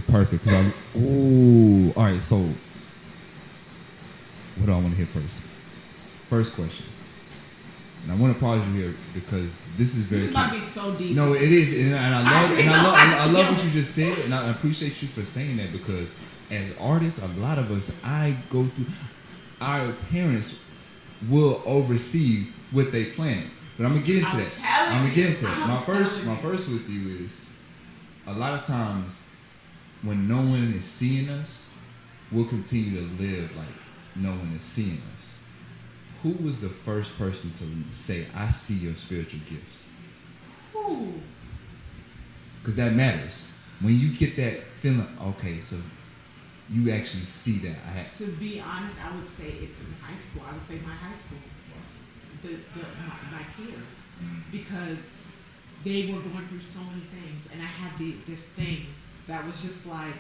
Perfect. All right. So, what do I want to hit first? First question. And I want to pause you here because this is very. This might be so deep. No, it is, and I love what you just said, and I appreciate you for saying that because as artists, a lot of us, I go through. Our parents will oversee what they plan, but I'm gonna get into that. My first with you is a lot of times when no one is seeing us, we'll continue to live like no one is seeing us. Who was the first person to say, I see your spiritual gifts? Who? Because that matters. When you get that feeling, okay, so you actually see that. To be honest, I would say it's in high school. I would say my high school. My peers. Because they were going through so many things. And I had this thing that was just like,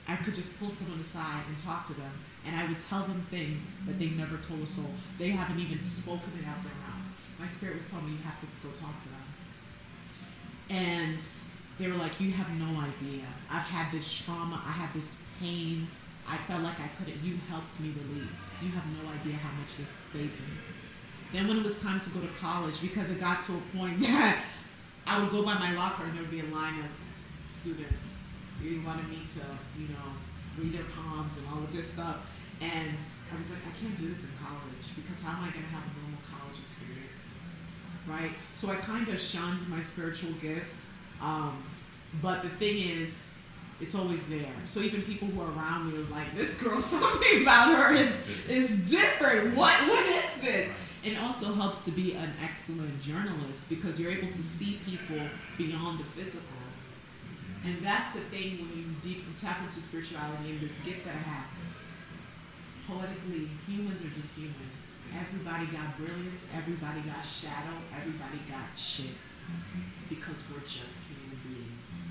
I could just pull someone aside and talk to them. And I would tell them things that they never told a soul. They haven't even spoken it out their mouth. My spirit was telling me, you have to go talk to them. And they were like, you have no idea. I've had this trauma. I had this pain. I felt like I couldn't. You helped me release. You have no idea how much this saved me. Then when it was time to go to college, because it got to a point that I would go by my locker and there would be a line of students. They wanted me to, read their palms and all of this stuff. And I was like, I can't do this in college because how am I going to have a normal college experience, right? So I kind of shunned my spiritual gifts. But the thing is, it's always there. So even people who are around me was like, this girl, something about her is different. What is this? And also helped to be an excellent journalist because you're able to see people beyond the physical. And that's the thing when you tap into spirituality and this gift that I have. Poetically, humans are just humans. Everybody got brilliance, everybody got shadow, everybody got shit. Because we're just human beings.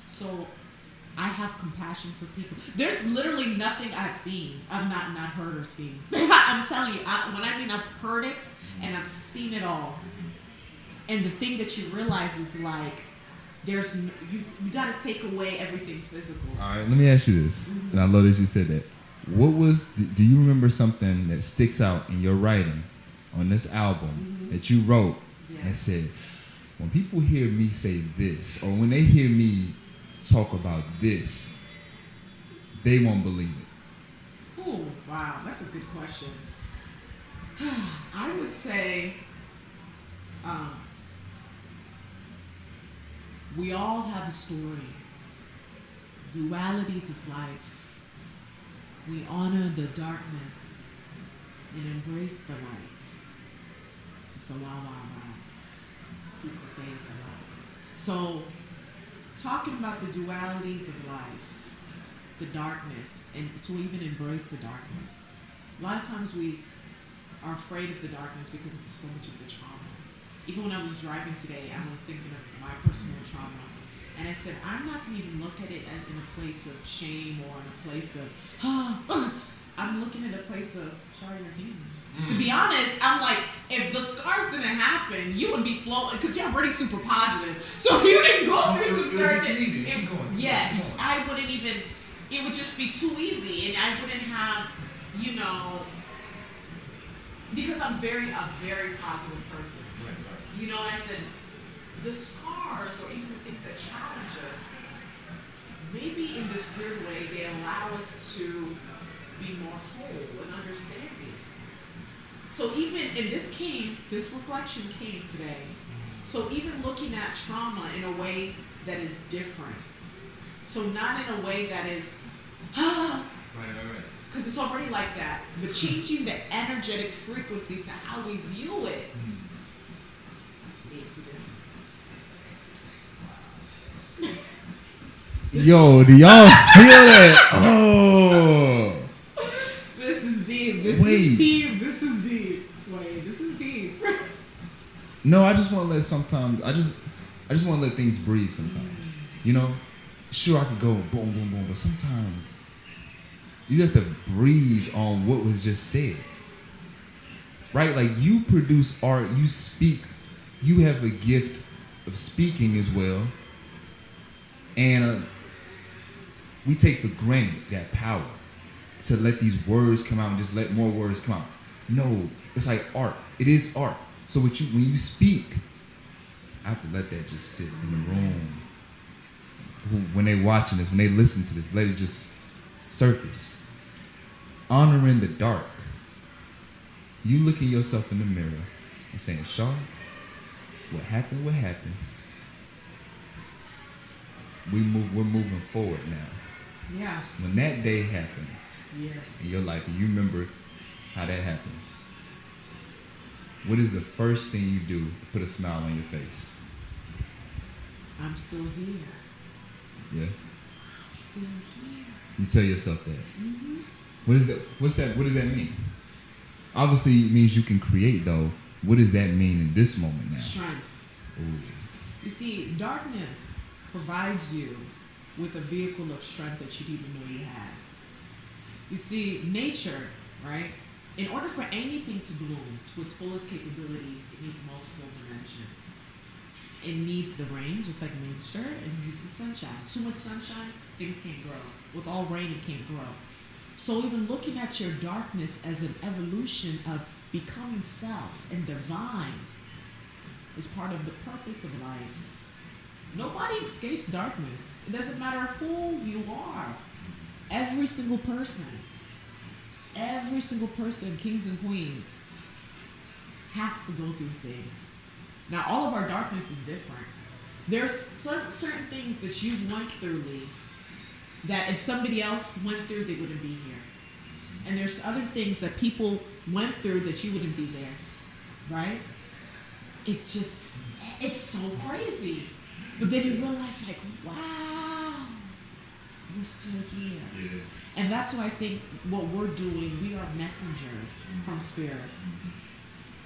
So I have compassion for people. There's literally nothing I've seen. I've not heard or seen. I'm telling you, I've heard it and I've seen it all. And the thing that you realize is like, you got to take away everything physical. All right, let me ask you this, and I love that you said that. Do you remember something that sticks out in your writing on this album that you wrote and said, when people hear me say this, or when they hear me talk about this, they won't believe it? Oh, wow, that's a good question. I would say, we all have a story. Dualities is life. We honor the darkness and embrace the light. It's a wow. Keep the faith alive. So, talking about the dualities of life, the darkness, and to even embrace the darkness. A lot of times we are afraid of the darkness because of so much of the trauma. Even when I was driving today, I was thinking of my personal trauma. And I said, I'm not going to even look at it as in a place of shame or in a place of, I'm looking at a place of, sorry, you're human. To be honest, I'm like, if the scars didn't happen, you would be floating, because you're already super positive. So if you didn't go through some certain, I wouldn't even, it would just be too easy. And I wouldn't have, because I'm a very positive person. And I said, the scars or even the things that challenge us, maybe in this weird way, they allow us to be more whole and understanding. So even, and this reflection came today. So even looking at trauma in a way that is different. So not in a way that is, Right. Because it's already like that. But changing the energetic frequency to how we view it makes a difference. Yo, do y'all feel that? Oh. This is deep. This is deep. This is deep. Wait, this is deep. No, I just want to let sometimes, I just want to let things breathe sometimes. Sure, I could go boom, boom, boom, but sometimes you have to breathe on what was just said. Right? Like, you produce art, you speak, you have a gift of speaking as well. And we take for granted that power to let these words come out and just let more words come out. No, it's like art. It is art. So when you speak, I have to let that just sit in the room. When they watching this, when they listen to this, let it just surface. Honoring the dark. You looking yourself in the mirror and saying, Shaw, what happened, what happened. We're moving forward now. Yeah. When that day happens in your life, and you remember how that happens, what is the first thing you do to put a smile on your face? I'm still here. Yeah. I'm still here. You tell yourself that. Mm-hmm. What is that? What does that mean? Obviously, it means you can create, though. What does that mean in this moment now? Strength. Ooh. You see, darkness provides you with a vehicle of strength that you didn't even know you had. You see, nature, right? In order for anything to bloom to its fullest capabilities, it needs multiple dimensions. It needs the rain, just like nature. It needs the sunshine. Too much sunshine, things can't grow. With all rain, it can't grow. So even looking at your darkness as an evolution of becoming self and divine is part of the purpose of life. Nobody escapes darkness. It doesn't matter who you are. Every single person, kings and queens, has to go through things. Now, all of our darkness is different. There's certain things that you went through, Lee, that if somebody else went through, they wouldn't be here. And there's other things that people went through that you wouldn't be there, right? It's so crazy. But then you realize, like, wow, we're still here. Yeah. And that's why I think what we're doing, we are messengers from spirit.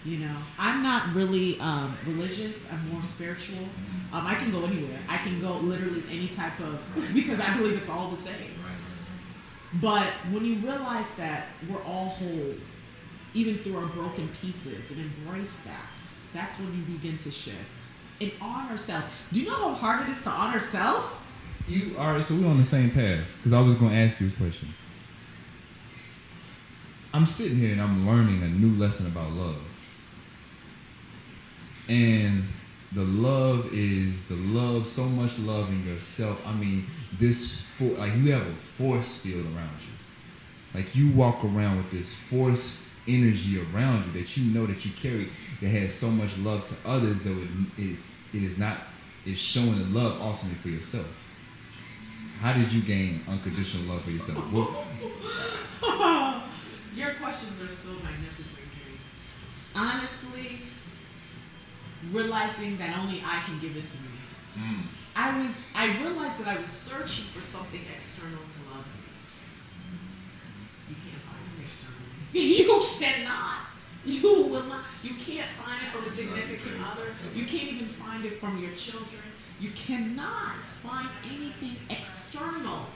You know, I'm not really religious. I'm more spiritual. I can go anywhere. I can go literally any type of, because I believe it's all the same. But when you realize that we're all whole, even through our broken pieces, and embrace that, that's when you begin to shift. And honor self. Do you know how hard it is to honor self? All right, so we're on the same path. Because I was going to ask you a question. I'm sitting here and I'm learning a new lesson about love. And the love is so much love in yourself. I mean, you have a force field around you. Like you walk around with this force energy around you that you know that you carry that has so much love to others, though it's showing the love ultimately for yourself. How did you gain unconditional love for yourself? Your questions are so magnificent, Kate. Honestly, realizing that only I can give it to me. I realized that I was searching for something external to love me. You can't find it externally. You cannot. You will not. You can't find it from a significant other. You can't even find it from your children. You cannot find anything external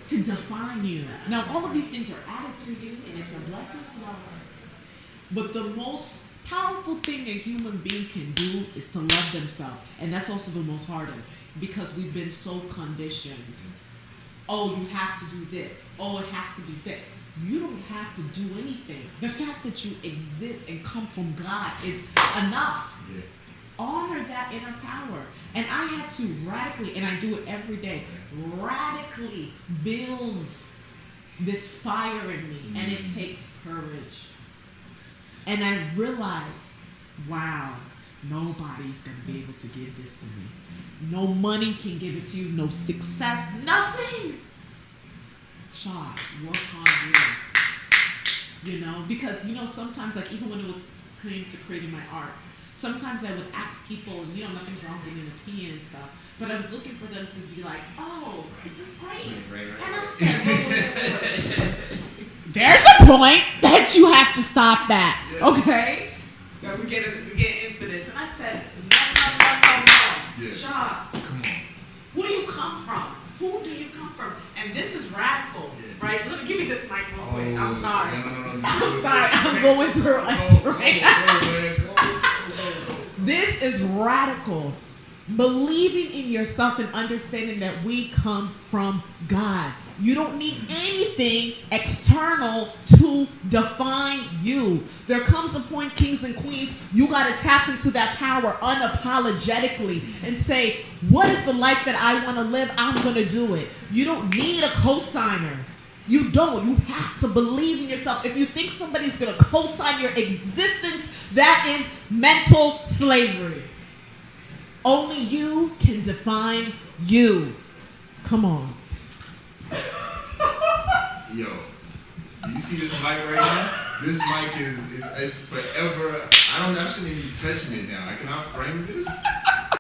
to define you. Now, all of these things are added to you, and it's a blessing of love. But the most powerful thing a human being can do is to love themselves. And that's also the most hardest, because we've been so conditioned. Oh, you have to do this. Oh, it has to be that. You don't have to do anything. The fact that you exist and come from God is enough. Yeah. Honor that inner power. And I had to radically, and I do it every day, radically build this fire in me. And it takes courage. And I realized, wow, nobody's going to be able to give this to me. No money can give it to you. No success. Nothing. Shaw, work on you. You know, because, sometimes, like, even when it was came to creating my art, sometimes I would ask people, and, nothing's wrong with an opinion and stuff, but I was looking for them to be like, oh, this is great. Right. And I said, there's a point that you have to stop that, okay? That we get into this. And I said, no. Yeah. Shaw, come on. Who do you come from? Who do you come from? And this is radical, right? Give me this mic real quick. I'm sorry. No. I'm sorry. I'm going through a train. This is radical. Believing in yourself and understanding that we come from God. You don't need anything external to define you. There comes a point, kings and queens, you got to tap into that power unapologetically and say, what is the life that I want to live? I'm going to do it. You don't need a cosigner. You don't. You have to believe in yourself. If you think somebody's going to co-sign your existence, that is mental slavery. Only you can define you. Come on. Yo, you see this mic right now? This mic is forever. I shouldn't even be touching it now. Can I frame this?